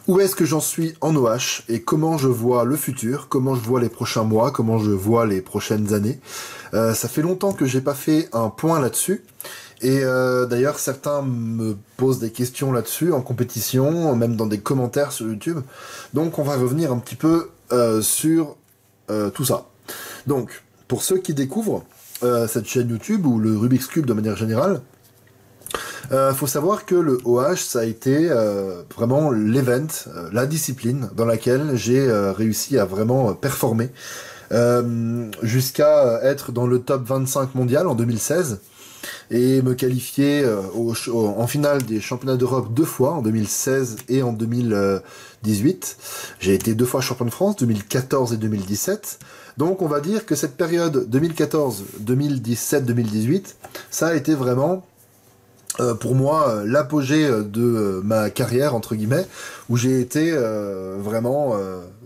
Où est-ce que j'en suis en OH et comment je vois le futur, comment je vois les prochains mois, comment je vois les prochaines années. Ça fait longtemps que j'ai pas fait un point là-dessus. Et d'ailleurs, certains me posent des questions là-dessus, en compétition, même dans des commentaires sur YouTube. Donc on va revenir un petit peu sur tout ça. Donc, pour ceux qui découvrent cette chaîne YouTube, ou le Rubik's Cube de manière générale, faut savoir que le OH, ça a été vraiment l'event, la discipline dans laquelle j'ai réussi à vraiment performer, jusqu'à être dans le top 25 mondial en 2016, et me qualifier en finale des championnats d'Europe 2 fois, en 2016 et en 2018. J'ai été 2 fois champion de France, 2014 et 2017. Donc on va dire que cette période 2014, 2017, 2018, ça a été vraiment pour moi l'apogée de ma carrière, entre guillemets, où j'ai été vraiment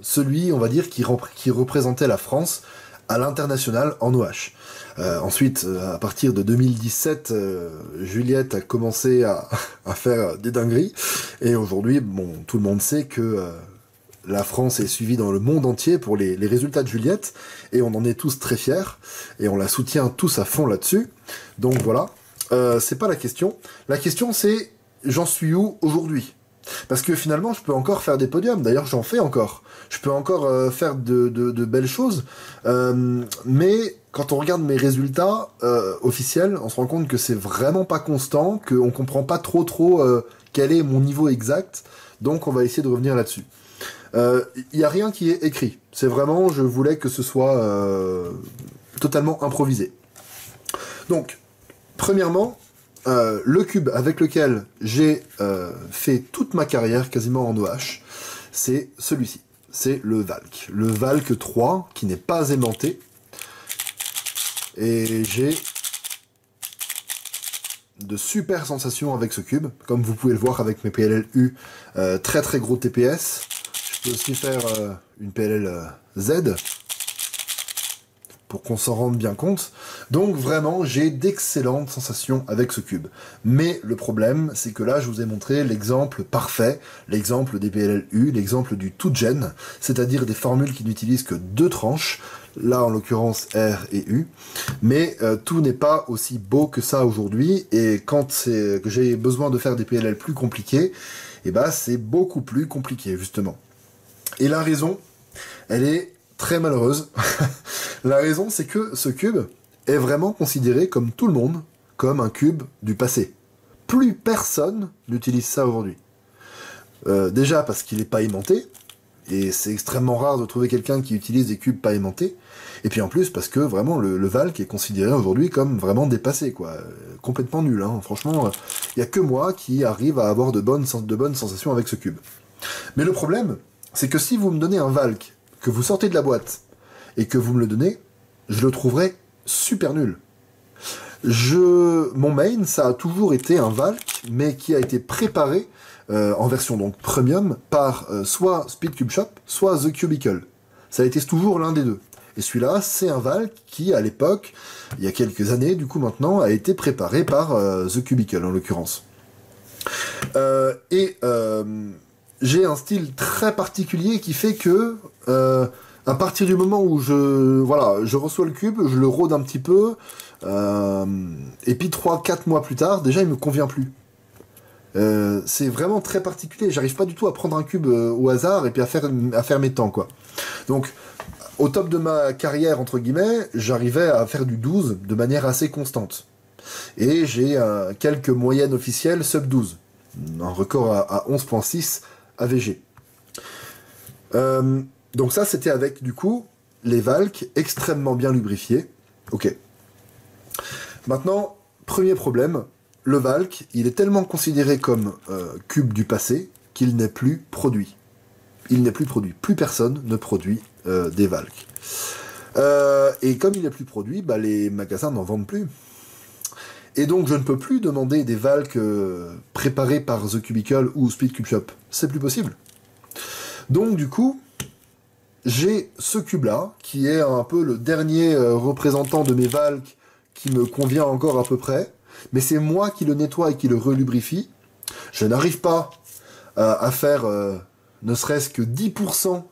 celui, on va dire, qui représentait la France à l'international en OH. Ensuite, à partir de 2017, Juliette a commencé à faire des dingueries, et aujourd'hui, bon, tout le monde sait que la France est suivie dans le monde entier pour les résultats de Juliette, et on en est tous très fiers, et on la soutient tous à fond là-dessus. Donc voilà. C'est pas la question. La question c'est, j'en suis où aujourd'hui? Parce que finalement, je peux encore faire des podiums. D'ailleurs, j'en fais encore. Je peux encore faire de belles choses. Mais quand on regarde mes résultats officiels, on se rend compte que c'est vraiment pas constant, qu'on comprend pas trop quel est mon niveau exact. Donc, on va essayer de revenir là-dessus. Y a rien qui est écrit. C'est vraiment, je voulais que ce soit totalement improvisé. Donc, premièrement, le cube avec lequel j'ai fait toute ma carrière quasiment en OH, c'est celui-ci. C'est le Valk. Le Valk 3, qui n'est pas aimanté. Et j'ai de super sensations avec ce cube. Comme vous pouvez le voir avec mes PLL-U, très très gros TPS. Je peux aussi faire une PLL Z, pour qu'on s'en rende bien compte. Donc vraiment, j'ai d'excellentes sensations avec ce cube. Mais le problème, c'est que là, je vous ai montré l'exemple parfait, l'exemple des PLL-U, l'exemple du tout-gen, c'est-à-dire des formules qui n'utilisent que 2 tranches, là en l'occurrence R et U. Mais tout n'est pas aussi beau que ça aujourd'hui, et quand c'est que j'ai besoin de faire des PLL plus compliqués, et ben c'est beaucoup plus compliqué, justement. Et la raison, elle est très malheureuse. La raison, c'est que ce cube est vraiment considéré, comme tout le monde, comme un cube du passé. Plus personne n'utilise ça aujourd'hui. Déjà parce qu'il n'est pas aimanté, et c'est extrêmement rare de trouver quelqu'un qui utilise des cubes pas aimantés, et puis en plus parce que vraiment le Valk est considéré aujourd'hui comme vraiment dépassé, quoi. Complètement nul, hein. Franchement, il n'y a que moi qui arrive à avoir de bonnes sensations avec ce cube. Mais le problème, c'est que si vous me donnez un Valk, que vous sortez de la boîte, et que vous me le donnez, je le trouverai super nul. Mon main, ça a toujours été un Valk, mais qui a été préparé en version donc premium par soit Speed Cube Shop, soit The Cubicle. Ça a été toujours l'un des deux. Et celui-là, c'est un Valk qui, à l'époque, il y a quelques années, du coup maintenant, a été préparé par The Cubicle, en l'occurrence. J'ai un style très particulier qui fait que à partir du moment où je reçois le cube, je le rôde un petit peu, et puis 3-4 mois plus tard, déjà il me convient plus. C'est vraiment très particulier, j'arrive pas du tout à prendre un cube au hasard et puis à faire mes temps, quoi. Donc, au top de ma carrière, entre guillemets, j'arrivais à faire du 12 de manière assez constante. Et j'ai quelques moyennes officielles sub 12. Un record à 11.6 AVG. Donc ça, c'était avec, du coup, les Valk extrêmement bien lubrifiés. Ok. Maintenant, premier problème, le Valk, il est tellement considéré comme cube du passé qu'il n'est plus produit. Il n'est plus produit. Plus personne ne produit des Valk. Et comme il n'est plus produit, bah, les magasins n'en vendent plus. Et donc, je ne peux plus demander des Valk préparés par The Cubicle ou Speed Cube Shop. C'est plus possible. Donc, du coup, j'ai ce cube-là, qui est un peu le dernier représentant de mes Valk qui me convient encore à peu près, mais c'est moi qui le nettoie et qui le relubrifie. Je n'arrive pas à faire ne serait-ce que 10%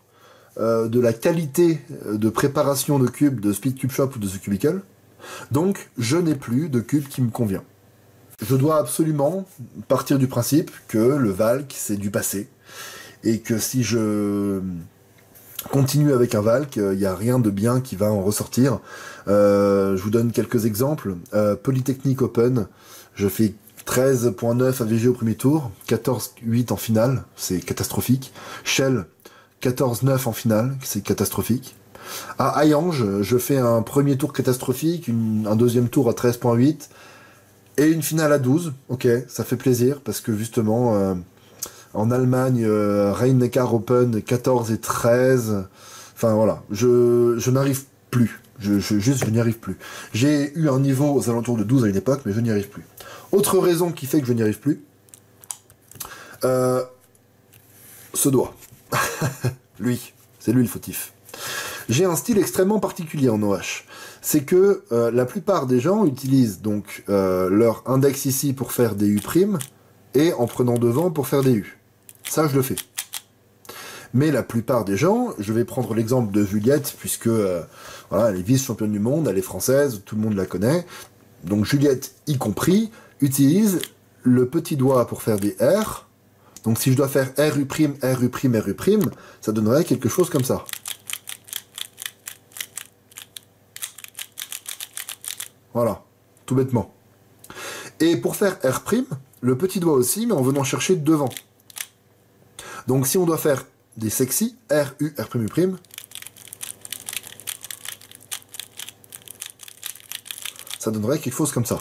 de la qualité de préparation de cubes de Speed Cube Shop ou de The Cubicle. Donc, je n'ai plus de cube qui me convient. Je dois absolument partir du principe que le Valk, c'est du passé. Et que si je continue avec un Valk, il n'y a rien de bien qui va en ressortir. Je vous donne quelques exemples. Polytechnique Open, je fais 13.9 AVG au premier tour, 14.8 en finale, c'est catastrophique. Shell, 14.9 en finale, c'est catastrophique. À Hayange, je fais un premier tour catastrophique, un deuxième tour à 13.8, et une finale à 12. Ok, ça fait plaisir, parce que justement, en Allemagne, Rhein-Neckar Open, 14 et 13, enfin voilà, je n'arrive plus. Je n'y arrive plus. J'ai eu un niveau aux alentours de 12 à une époque, mais je n'y arrive plus. Autre raison qui fait que je n'y arrive plus, ce doigt. Lui, c'est lui le fautif. J'ai un style extrêmement particulier en OH. C'est que la plupart des gens utilisent donc leur index ici pour faire des U' et en prenant devant pour faire des U. Ça, je le fais. Mais la plupart des gens, je vais prendre l'exemple de Juliette, puisque voilà, elle est vice-championne du monde, elle est française, tout le monde la connaît. Donc Juliette y compris, utilise le petit doigt pour faire des R. Donc si je dois faire RU', RU', RU', ça donnerait quelque chose comme ça. Voilà, tout bêtement. Et pour faire R', le petit doigt aussi, mais en venant chercher devant. Donc si on doit faire des sexy, RU, R', ça donnerait quelque chose comme ça.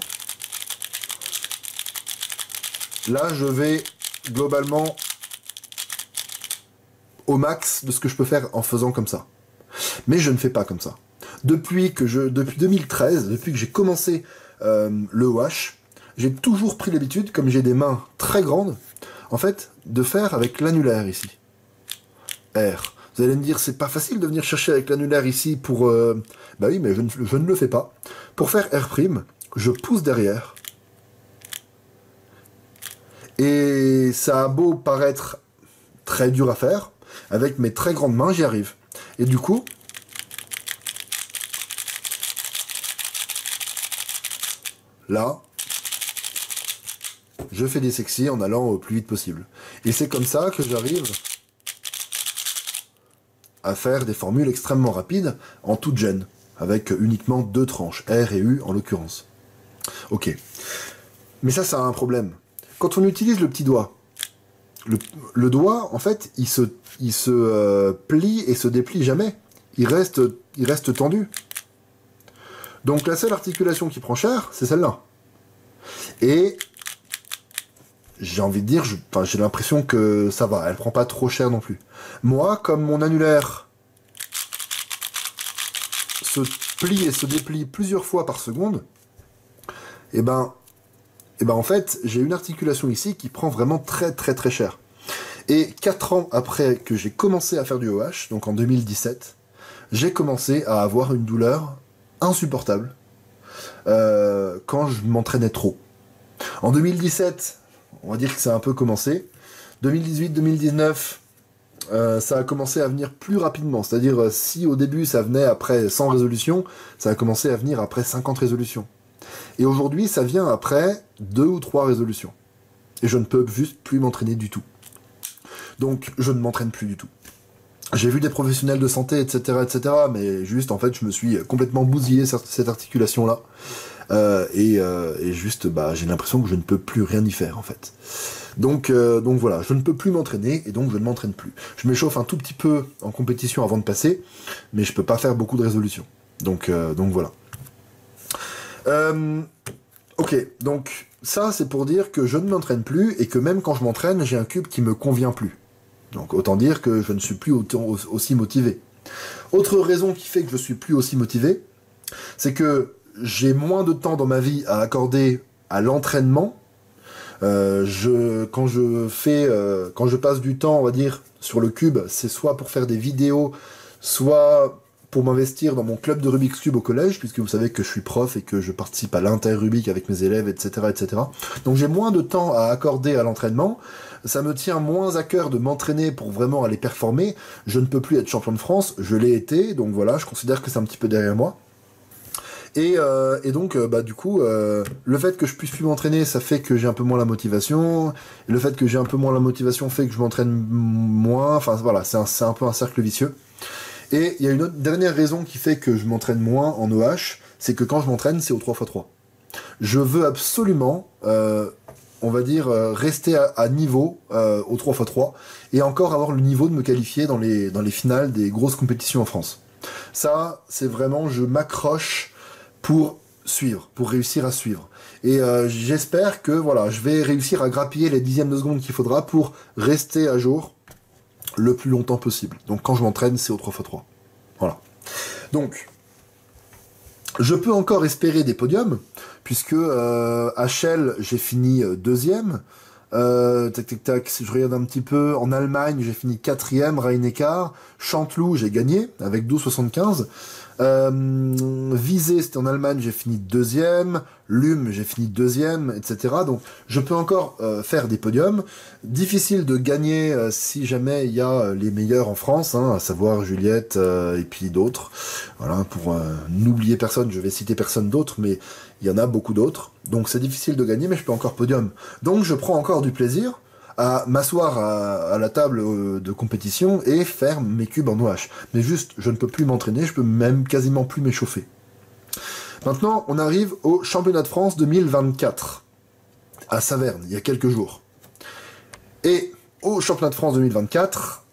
Là, je vais globalement au max de ce que je peux faire en faisant comme ça. Mais je ne fais pas comme ça. Depuis 2013, depuis que j'ai commencé le OH, j'ai toujours pris l'habitude, comme j'ai des mains très grandes, en fait, de faire avec l'annulaire ici. R. Vous allez me dire, c'est pas facile de venir chercher avec l'annulaire ici pour... Bah oui, mais je ne le fais pas. Pour faire R', je pousse derrière. Et ça a beau paraître très dur à faire, avec mes très grandes mains, j'y arrive. Et du coup... Là, je fais des sexy en allant au plus vite possible. Et c'est comme ça que j'arrive à faire des formules extrêmement rapides en toute gêne, avec uniquement 2 tranches, R et U en l'occurrence. Ok. Mais ça a un problème. Quand on utilise le petit doigt, le doigt, en fait, il se plie et se déplie jamais. Il reste tendu. Donc la seule articulation qui prend cher, c'est celle-là. Et j'ai envie de dire, j'ai l'impression que ça va, elle prend pas trop cher non plus. Moi, comme mon annulaire se plie et se déplie plusieurs fois par seconde, et ben en fait, j'ai une articulation ici qui prend vraiment très très très cher. Et 4 ans après que j'ai commencé à faire du OH, donc en 2017, j'ai commencé à avoir une douleur insupportable quand je m'entraînais trop. En 2017, on va dire que ça a un peu commencé. 2018-2019, ça a commencé à venir plus rapidement. C'est-à-dire, si au début ça venait après 100 résolutions, ça a commencé à venir après 50 résolutions. Et aujourd'hui, ça vient après 2 ou 3 résolutions. Et je ne peux juste plus m'entraîner du tout. Donc, je ne m'entraîne plus du tout. J'ai vu des professionnels de santé, etc., mais juste, en fait, je me suis complètement bousillé cette articulation-là. Et juste, j'ai l'impression que je ne peux plus rien y faire, en fait. Donc voilà, je ne peux plus m'entraîner, et donc je ne m'entraîne plus. Je m'échauffe un tout petit peu en compétition avant de passer, mais je peux pas faire beaucoup de résolutions. Donc voilà. Ok, donc ça, c'est pour dire que je ne m'entraîne plus, et que même quand je m'entraîne, j'ai un cube qui me convient plus. Donc autant dire que je ne suis plus aussi motivé. Autre raison qui fait que je suis plus aussi motivé, c'est que j'ai moins de temps dans ma vie à accorder à l'entraînement. Quand je passe du temps, on va dire, sur le cube, c'est soit pour faire des vidéos, soit pour m'investir dans mon club de Rubik's Cube au collège, puisque vous savez que je suis prof et que je participe à l'inter-Rubik avec mes élèves, etc., etc. Donc j'ai moins de temps à accorder à l'entraînement, ça me tient moins à cœur de m'entraîner pour vraiment aller performer. Je ne peux plus être champion de France, je l'ai été, donc voilà, je considère que c'est un petit peu derrière moi. Et donc, du coup, le fait que je puisse plus m'entraîner, ça fait que j'ai un peu moins la motivation. Et le fait que j'ai un peu moins la motivation fait que je m'entraîne moins. Enfin, voilà, c'est un peu un cercle vicieux. Et il y a une autre dernière raison qui fait que je m'entraîne moins en OH, c'est que quand je m'entraîne, c'est au 3x3. Je veux absolument, on va dire, rester à niveau au 3x3 et encore avoir le niveau de me qualifier dans les finales des grosses compétitions en France. Ça, c'est vraiment, je m'accroche pour suivre, pour réussir à suivre. Et j'espère que voilà, je vais réussir à grappiller les dixièmes de seconde qu'il faudra pour rester à jour le plus longtemps possible. Donc quand je m'entraîne, c'est au 3x3. Voilà. Donc, je peux encore espérer des podiums, puisque à Shell, j'ai fini deuxième. Tac, si je regarde un petit peu, en Allemagne, j'ai fini quatrième, Rhein-Neckar. Chanteloup, j'ai gagné, avec 12,75. Visé, c'était en Allemagne, j'ai fini deuxième. Lume, j'ai fini deuxième, etc. Donc, je peux encore faire des podiums. Difficile de gagner si jamais il y a les meilleurs en France, hein, à savoir Juliette et puis d'autres. Voilà, pour n'oublier personne, je vais citer personne d'autre, mais il y en a beaucoup d'autres. Donc, c'est difficile de gagner, mais je peux encore podium. Donc, je prends encore du plaisir à m'asseoir à la table de compétition et faire mes cubes en OH. Mais juste, je ne peux plus m'entraîner, je peux même quasiment plus m'échauffer. Maintenant, on arrive au championnat de France 2024, à Saverne, il y a quelques jours. Et au championnat de France 2024,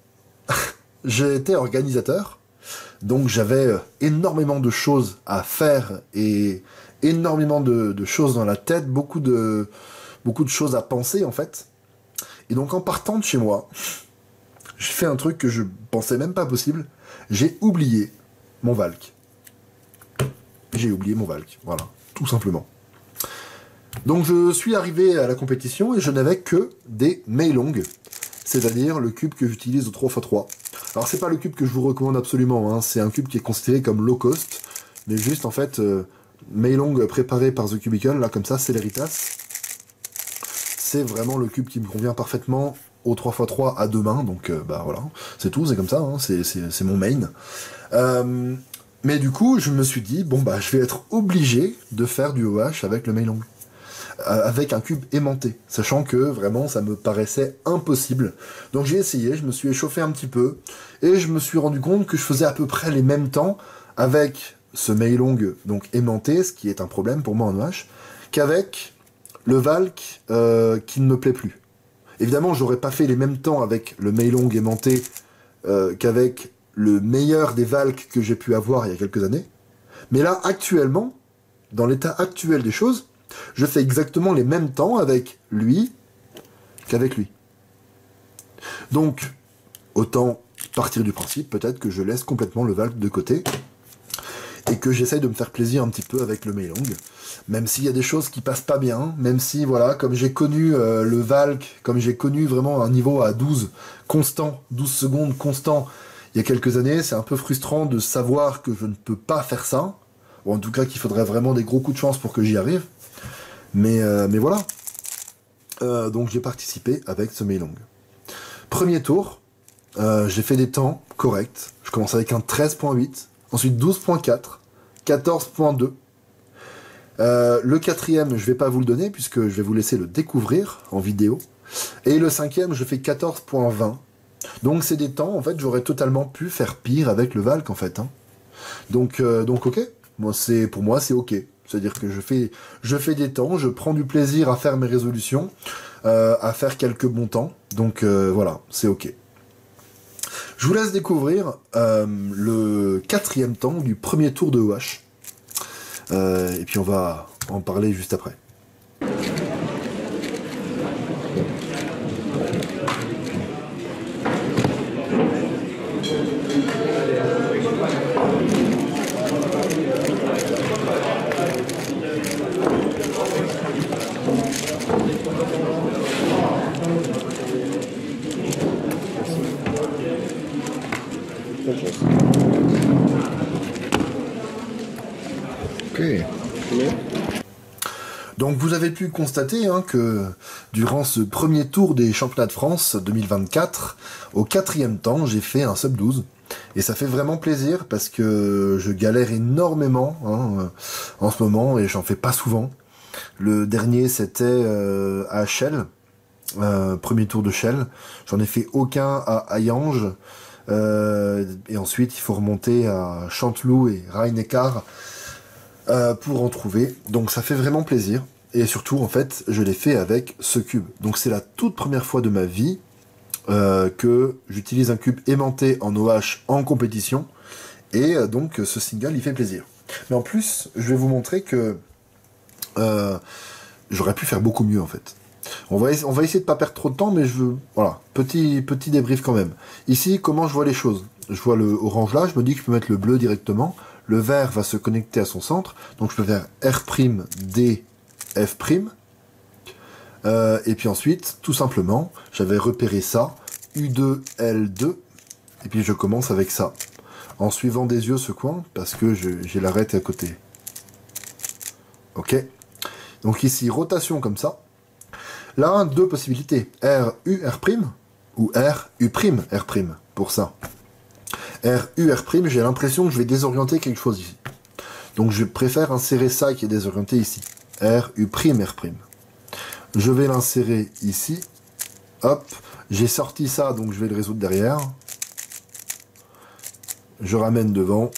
j'ai été organisateur, donc j'avais énormément de choses à faire et énormément de choses dans la tête, beaucoup de choses à penser en fait. Et donc en partant de chez moi, j'ai fait un truc que je pensais même pas possible. J'ai oublié mon Valk. J'ai oublié mon Valk, voilà, tout simplement. Donc je suis arrivé à la compétition et je n'avais que des Meilong, c'est-à-dire le cube que j'utilise au 3x3. Alors c'est pas le cube que je vous recommande absolument, hein, c'est un cube qui est considéré comme low cost, mais juste en fait, Meilong préparé par The Cubicle, là comme ça, Celeritas. C'est vraiment le cube qui me convient parfaitement au 3x3 à deux mains, donc voilà, c'est tout, c'est comme ça, hein, c'est mon main. Mais du coup, je me suis dit, bon je vais être obligé de faire du OH avec le Meilong. Avec un cube aimanté, sachant que vraiment ça me paraissait impossible. Donc j'ai essayé, je me suis échauffé un petit peu, et je me suis rendu compte que je faisais à peu près les mêmes temps avec ce Meilong donc aimanté, ce qui est un problème pour moi en OH, qu'avec le Valk qui ne me plaît plus. Évidemment, j'aurais pas fait les mêmes temps avec le Meilong aimanté qu'avec le meilleur des Valk que j'ai pu avoir il y a quelques années. Mais là, actuellement, dans l'état actuel des choses, je fais exactement les mêmes temps avec lui qu'avec lui. Donc, autant partir du principe, peut-être que je laisse complètement le Valk de côté et que j'essaye de me faire plaisir un petit peu avec le Meilong. Même s'il y a des choses qui passent pas bien, même si, voilà, comme j'ai connu le Valk, comme j'ai connu vraiment un niveau à 12 constant, 12 secondes constant, il y a quelques années, c'est un peu frustrant de savoir que je ne peux pas faire ça. Ou en tout cas qu'il faudrait vraiment des gros coups de chance pour que j'y arrive. Mais voilà. Donc j'ai participé avec ce Meilong. Premier tour, j'ai fait des temps corrects. Je commence avec un 13.8, ensuite 12.4, 14.2. Le quatrième, je vais pas vous le donner puisque je vais vous laisser le découvrir en vidéo. Et le cinquième, je fais 14.20. Donc c'est des temps, en fait, j'aurais totalement pu faire pire avec le Valk, en fait. Hein. Donc ok. Pour moi, c'est ok. C'est-à-dire que je fais des temps, je prends du plaisir à faire mes résolutions, à faire quelques bons temps. Donc voilà, c'est ok. Je vous laisse découvrir le quatrième temps du premier tour de OH. Et puis on va en parler juste après. Donc vous avez pu constater hein, que durant ce premier tour des championnats de France 2024, au 4e temps, j'ai fait un sub 12. Et ça fait vraiment plaisir parce que je galère énormément hein, en ce moment et j'en fais pas souvent. Le dernier c'était à Chelles, premier tour de Chelles. J'en ai fait aucun à Hayange. Et ensuite il faut remonter à Chanteloup et Rhein-Neckar pour en trouver. Donc ça fait vraiment plaisir. Et surtout en fait je l'ai fait avec ce cube. Donc c'est la toute première fois de ma vie que j'utilise un cube aimanté en OH en compétition. Et donc ce single il fait plaisir. Mais en plus je vais vous montrer que j'aurais pu faire beaucoup mieux en fait. On va essayer de pas perdre trop de temps, mais je veux... Voilà, petit débrief quand même. Ici, comment je vois les choses? Je vois le orange là, je me dis que je peux mettre le bleu directement. Le vert va se connecter à son centre. Donc je peux faire R', F'. Et puis ensuite, tout simplement, j'avais repéré ça. U2, L2. Et puis je commence avec ça. En suivant des yeux ce coin, parce que j'ai l'arête à côté. Ok. Donc ici, rotation comme ça. Là, deux possibilités. R, U, R', ou R, U', R', pour ça. R, U, R', j'ai l'impression que je vais désorienter quelque chose ici. Donc je préfère insérer ça qui est désorienté ici. R, U', R'. Je vais l'insérer ici. Hop. J'ai sorti ça, donc je vais le résoudre derrière. Je ramène devant.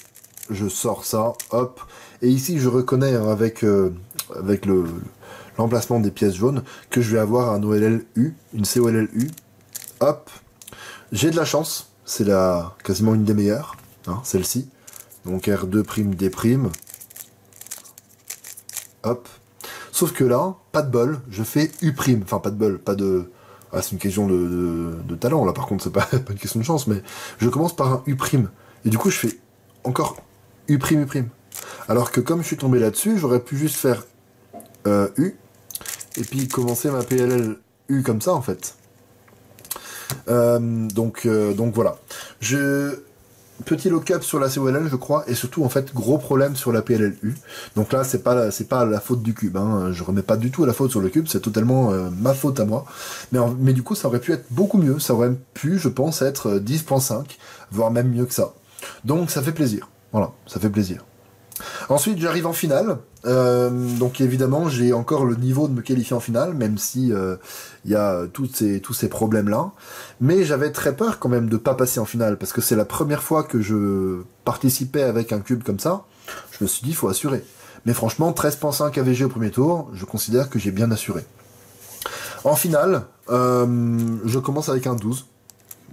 Je sors ça. Hop. Et ici, je reconnais hein, avec l'emplacement des pièces jaunes, que je vais avoir un OLLU, une COLLU. Hop. J'ai de la chance. C'est quasiment une des meilleures. Hein, celle-ci. Donc R2', D'. Hop. Sauf que là, pas de bol. Je fais U'. Enfin, pas de bol. Pas de... Ah, c'est une question de talent. Là, par contre, c'est pas une question de chance. Mais je commence par un U'. Et du coup, je fais encore U', U'. Alors que comme je suis tombé là-dessus, j'aurais pu juste faire U. Et puis commencer ma PLL U comme ça en fait. Donc voilà. Petit lock-up sur la COLL je crois, et surtout en fait gros problème sur la PLLU. Donc là c'est pas la faute du cube, hein. Je remets pas du tout la faute sur le cube, c'est totalement ma faute à moi. Mais du coup ça aurait pu être beaucoup mieux, ça aurait pu je pense être 10.5, voire même mieux que ça. Donc ça fait plaisir, voilà, ça fait plaisir. Ensuite, j'arrive en finale. Donc évidemment, j'ai encore le niveau de me qualifier en finale, même si il y a tous ces problèmes-là. Mais j'avais très peur quand même de pas passer en finale, parce que c'est la première fois que je participais avec un cube comme ça. Je me suis dit, il faut assurer. Mais franchement, 13.5 AVG au premier tour, je considère que j'ai bien assuré. En finale, je commence avec un 12.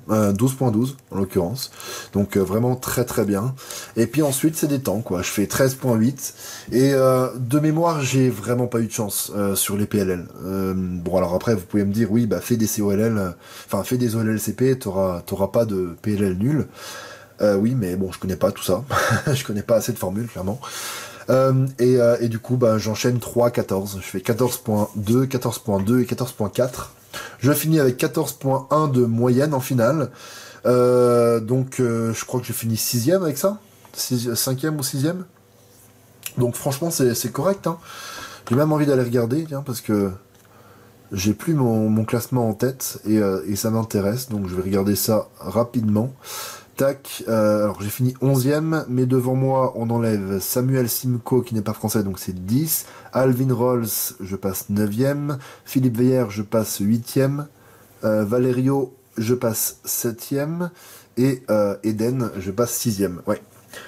12.12 en l'occurrence, donc vraiment très très bien. Et puis ensuite c'est des temps quoi, je fais 13.8 et de mémoire j'ai vraiment pas eu de chance sur les PLL. Bon alors après vous pouvez me dire oui bah fais des COLL, enfin fais des OLLCP, t'auras pas de PLL nul. Oui mais bon je connais pas tout ça, je connais pas assez de formules clairement. Et du coup bah j'enchaîne 3-14, je fais 14.2, 14.2 et 14.4. Je finis avec 14.1 de moyenne en finale. Donc je crois que j'ai fini 6ème avec ça. 5ème ou 6ème. Donc franchement c'est correct. Hein. J'ai même envie d'aller regarder, tiens, parce que j'ai plus mon classement en tête et ça m'intéresse. Donc je vais regarder ça rapidement. Tac, alors j'ai fini 11ème, mais devant moi on enlève Samuel Simcoe qui n'est pas français, donc c'est 10. Alvin Rolls, je passe 9ème. Philippe Veillère, je passe 8ème. Valerio, je passe 7ème. Et Eden, je passe 6ème. Ouais.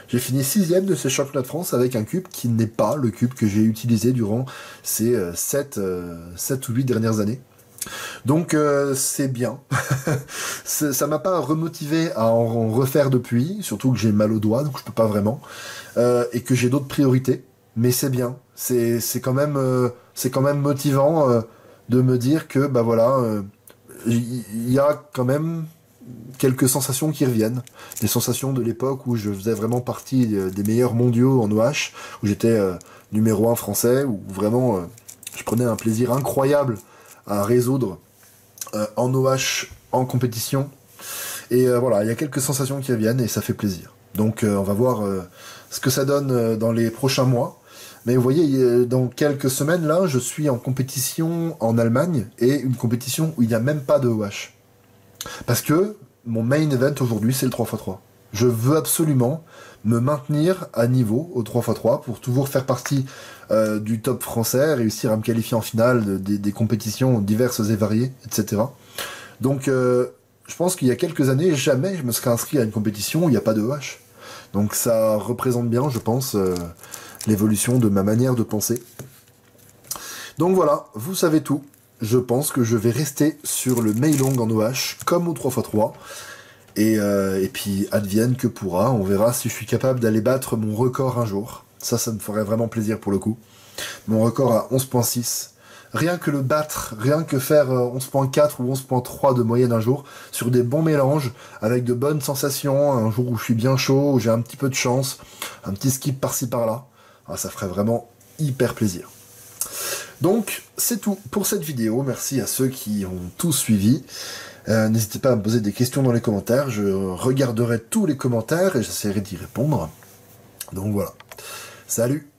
J'ai fini 6ème de ce championnat de France avec un cube qui n'est pas le cube que j'ai utilisé durant ces 7 ou 8 dernières années. Donc c'est bien. Ça m'a pas remotivé à en refaire depuis, surtout que j'ai mal au doigt, donc je peux pas vraiment, et que j'ai d'autres priorités. Mais c'est bien. C'est quand même motivant de me dire que bah voilà, il y a quand même quelques sensations qui reviennent, des sensations de l'époque où je faisais vraiment partie des meilleurs mondiaux en OH, où j'étais numéro 1 français, où vraiment je prenais un plaisir incroyable à résoudre en OH, en compétition. Et voilà, il y a quelques sensations qui reviennent et ça fait plaisir. Donc on va voir ce que ça donne dans les prochains mois. Mais vous voyez, dans quelques semaines, là, je suis en compétition en Allemagne, et une compétition où il n'y a même pas de OH. Parce que mon main event aujourd'hui, c'est le 3x3. Je veux absolument me maintenir à niveau au 3x3 pour toujours faire partie du top français, réussir à me qualifier en finale des compétitions diverses et variées, etc. Donc, je pense qu'il y a quelques années, jamais je me serais inscrit à une compétition où il n'y a pas de OH. Donc ça représente bien, je pense, l'évolution de ma manière de penser. Donc voilà, vous savez tout. Je pense que je vais rester sur le Meilong en OH, comme au 3x3. Et puis, advienne que pourra, on verra si je suis capable d'aller battre mon record un jour. Ça me ferait vraiment plaisir pour le coup. Mon record à 11.6. Rien que le battre, rien que faire 11.4 ou 11.3 de moyenne un jour, sur des bons mélanges, avec de bonnes sensations, un jour où je suis bien chaud, où j'ai un petit peu de chance, un petit skip par-ci par-là, ça ferait vraiment hyper plaisir. Donc, c'est tout pour cette vidéo. Merci à ceux qui ont tout suivi. N'hésitez pas à me poser des questions dans les commentaires. Je regarderai tous les commentaires et j'essaierai d'y répondre. Donc voilà. Salut!